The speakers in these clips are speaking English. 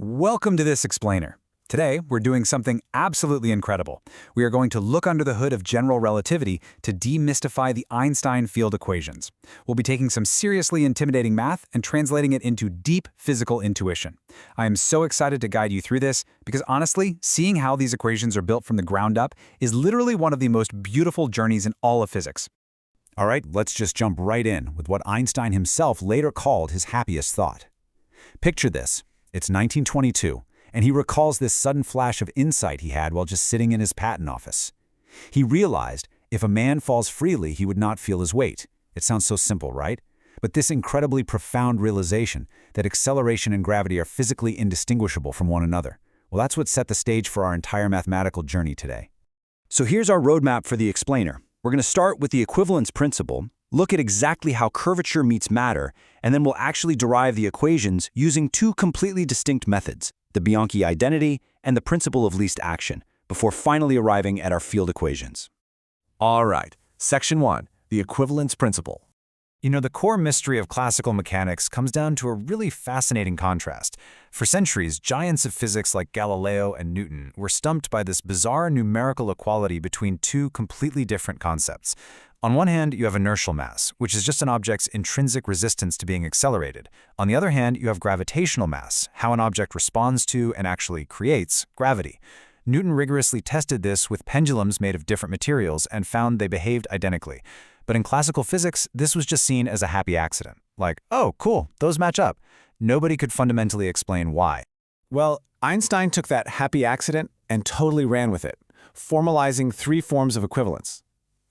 Welcome to this explainer. Today, we're doing something absolutely incredible. We are going to look under the hood of general relativity to demystify the Einstein field equations. We'll be taking some seriously intimidating math and translating it into deep physical intuition. I am so excited to guide you through this because honestly, seeing how these equations are built from the ground up is literally one of the most beautiful journeys in all of physics. All right, let's just jump right in with what Einstein himself later called his happiest thought. Picture this. It's 1922, and he recalls this sudden flash of insight he had while just sitting in his patent office. He realized if a man falls freely, he would not feel his weight. It sounds so simple, right? But this incredibly profound realization that acceleration and gravity are physically indistinguishable from one another, well, that's what set the stage for our entire mathematical journey today. So here's our roadmap for the explainer. We're going to start with the equivalence principle, look at exactly how curvature meets matter, and then we'll actually derive the equations using two completely distinct methods, the Bianchi identity and the principle of least action, before finally arriving at our field equations. All right, Section 1, the equivalence principle. You know, the core mystery of classical mechanics comes down to a really fascinating contrast. For centuries, giants of physics like Galileo and Newton were stumped by this bizarre numerical equality between two completely different concepts. On one hand, you have inertial mass, which is just an object's intrinsic resistance to being accelerated. On the other hand, you have gravitational mass, how an object responds to and actually creates gravity. Newton rigorously tested this with pendulums made of different materials and found they behaved identically. But in classical physics, this was just seen as a happy accident. Like, oh, cool, those match up. Nobody could fundamentally explain why. Well, Einstein took that happy accident and totally ran with it, formalizing three forms of equivalence.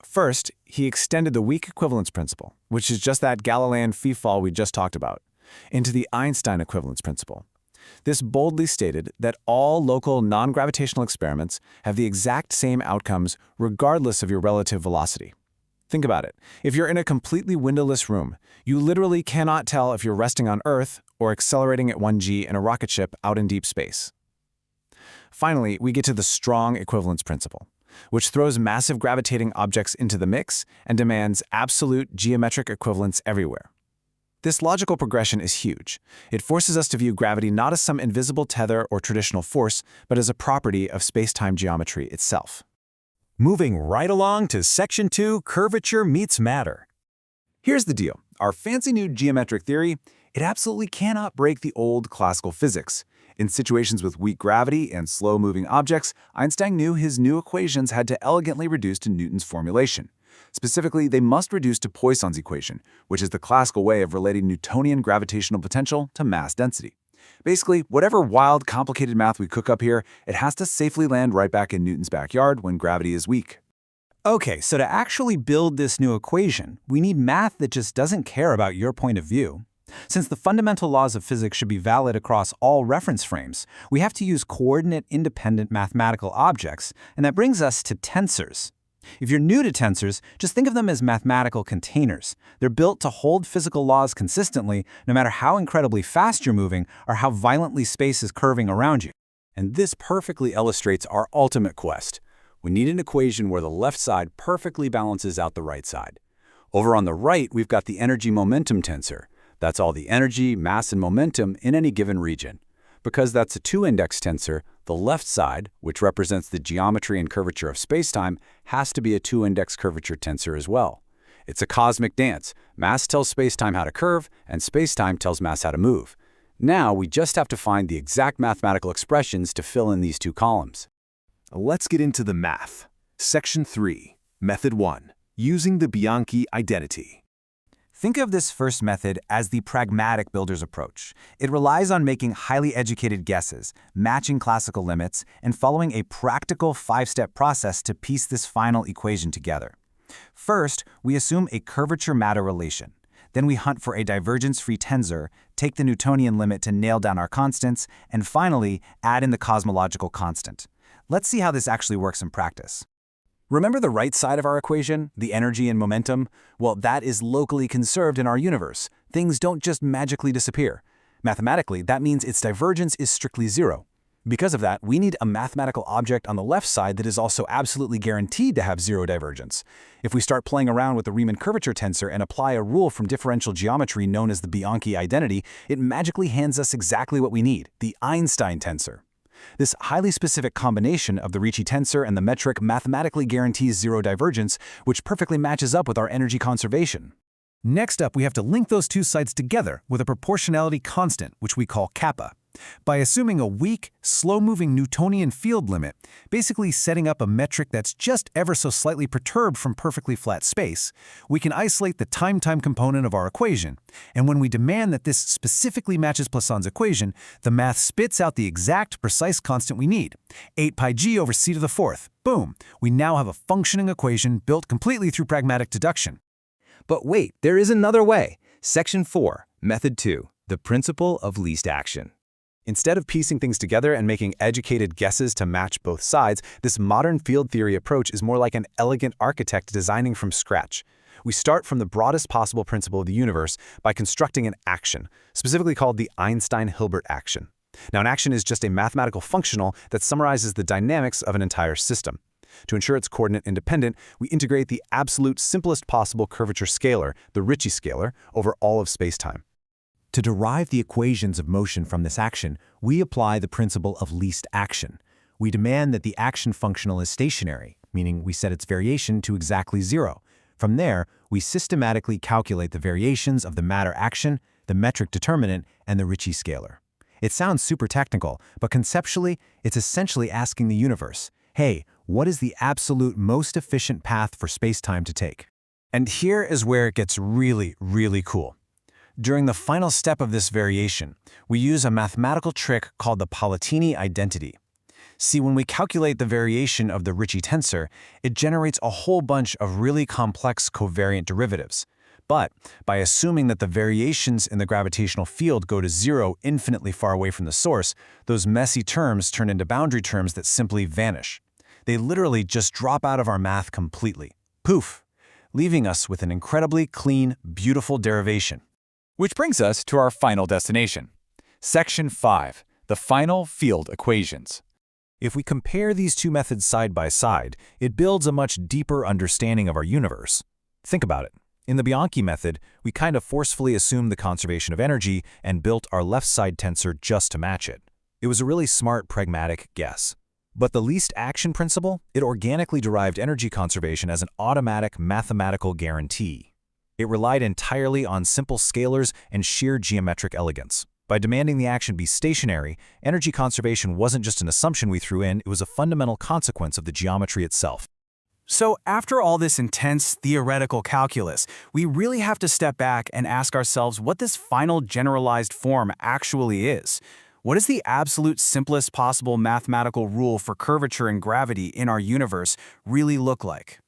First, he extended the weak equivalence principle, which is just that Galilean free-fall we just talked about, into the Einstein equivalence principle. This boldly stated that all local non-gravitational experiments have the exact same outcomes regardless of your relative velocity. Think about it. If you're in a completely windowless room, you literally cannot tell if you're resting on Earth or accelerating at 1g in a rocket ship out in deep space. Finally, we get to the strong equivalence principle, which throws massive gravitating objects into the mix and demands absolute geometric equivalence everywhere. This logical progression is huge. It forces us to view gravity not as some invisible tether or traditional force, but as a property of space-time geometry itself. Moving right along to Section 2, curvature meets matter. Here's the deal. Our fancy new geometric theory, it absolutely cannot break the old classical physics. In situations with weak gravity and slow-moving objects, Einstein knew his new equations had to elegantly reduce to Newton's formulation. Specifically, they must reduce to Poisson's equation, which is the classical way of relating Newtonian gravitational potential to mass density. Basically, whatever wild, complicated math we cook up here, it has to safely land right back in Newton's backyard when gravity is weak. Okay, so to actually build this new equation, we need math that just doesn't care about your point of view. Since the fundamental laws of physics should be valid across all reference frames, we have to use coordinate-independent mathematical objects, and that brings us to tensors. If you're new to tensors, just think of them as mathematical containers. They're built to hold physical laws consistently, no matter how incredibly fast you're moving or how violently space is curving around you. And this perfectly illustrates our ultimate quest. We need an equation where the left side perfectly balances out the right side. Over on the right, we've got the energy-momentum tensor. That's all the energy, mass, and momentum in any given region. Because that's a two-index tensor, the left side, which represents the geometry and curvature of spacetime, has to be a two-index curvature tensor as well. It's a cosmic dance. Mass tells spacetime how to curve, and spacetime tells mass how to move. Now, we just have to find the exact mathematical expressions to fill in these two columns. Let's get into the math. Section 3, Method 1, using the Bianchi identity. Think of this first method as the pragmatic builder's approach. It relies on making highly educated guesses, matching classical limits, and following a practical five-step process to piece this final equation together. First, we assume a curvature-matter relation. Then we hunt for a divergence-free tensor, take the Newtonian limit to nail down our constants, and finally, add in the cosmological constant. Let's see how this actually works in practice. Remember the right side of our equation, the energy and momentum? Well, that is locally conserved in our universe. Things don't just magically disappear. Mathematically, that means its divergence is strictly zero. Because of that, we need a mathematical object on the left side that is also absolutely guaranteed to have zero divergence. If we start playing around with the Riemann curvature tensor and apply a rule from differential geometry known as the Bianchi identity, it magically hands us exactly what we need, the Einstein tensor. This highly specific combination of the Ricci tensor and the metric mathematically guarantees zero divergence, which perfectly matches up with our energy conservation. Next up, we have to link those two sides together with a proportionality constant, which we call kappa. By assuming a weak, slow-moving Newtonian field limit, basically setting up a metric that's just ever so slightly perturbed from perfectly flat space, we can isolate the time-time component of our equation. And when we demand that this specifically matches Poisson's equation, the math spits out the exact, precise constant we need, 8 pi g over c to the fourth. Boom! We now have a functioning equation built completely through pragmatic deduction. But wait, there is another way. Section 4, Method 2, the principle of least action. Instead of piecing things together and making educated guesses to match both sides, this modern field theory approach is more like an elegant architect designing from scratch. We start from the broadest possible principle of the universe by constructing an action, specifically called the Einstein-Hilbert action. Now, an action is just a mathematical functional that summarizes the dynamics of an entire system. To ensure it's coordinate independent, we integrate the absolute simplest possible curvature scalar, the Ricci scalar, over all of spacetime. To derive the equations of motion from this action, we apply the principle of least action. We demand that the action functional is stationary, meaning we set its variation to exactly zero. From there, we systematically calculate the variations of the matter action, the metric determinant, and the Ricci scalar. It sounds super technical, but conceptually, it's essentially asking the universe, hey, what is the absolute most efficient path for spacetime to take? And here is where it gets really, really cool. During the final step of this variation, we use a mathematical trick called the Palatini identity. See, when we calculate the variation of the Ricci tensor, it generates a whole bunch of really complex covariant derivatives. But by assuming that the variations in the gravitational field go to zero infinitely far away from the source, those messy terms turn into boundary terms that simply vanish. They literally just drop out of our math completely. Poof! Leaving us with an incredibly clean, beautiful derivation. Which brings us to our final destination. Section 5, the final field equations. If we compare these two methods side by side, it builds a much deeper understanding of our universe. Think about it. In the Bianchi method, we kind of forcefully assumed the conservation of energy and built our left side tensor just to match it. It was a really smart, pragmatic guess. But the least action principle, it organically derived energy conservation as an automatic mathematical guarantee. It relied entirely on simple scalars and sheer geometric elegance. By demanding the action be stationary, energy conservation wasn't just an assumption we threw in, it was a fundamental consequence of the geometry itself. So after all this intense theoretical calculus, we really have to step back and ask ourselves what this final generalized form actually is. What is the absolute simplest possible mathematical rule for curvature and gravity in our universe really look like?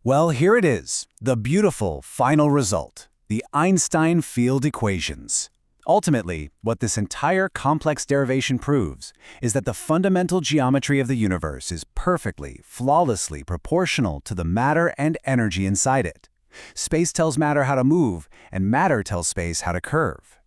Well, here it is, the beautiful final result, the Einstein field equations. Ultimately, what this entire complex derivation proves is that the fundamental geometry of the universe is perfectly, flawlessly proportional to the matter and energy inside it. Space tells matter how to move, and matter tells space how to curve.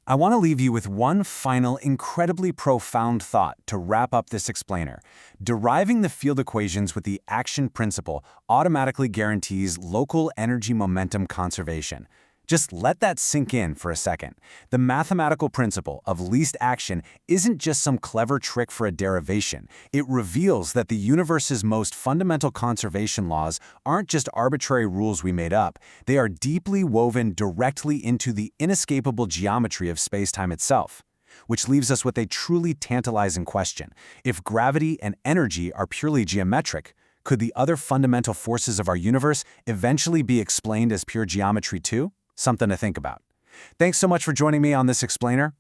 I want to leave you with one final, incredibly profound thought to wrap up this explainer. Deriving the field equations with the action principle automatically guarantees local energy momentum conservation. Just let that sink in for a second. The mathematical principle of least action isn't just some clever trick for a derivation. It reveals that the universe's most fundamental conservation laws aren't just arbitrary rules we made up. They are deeply woven directly into the inescapable geometry of spacetime itself. Which leaves us with a truly tantalizing question. If gravity and energy are purely geometric, could the other fundamental forces of our universe eventually be explained as pure geometry too? Something to think about. Thanks so much for joining me on this explainer.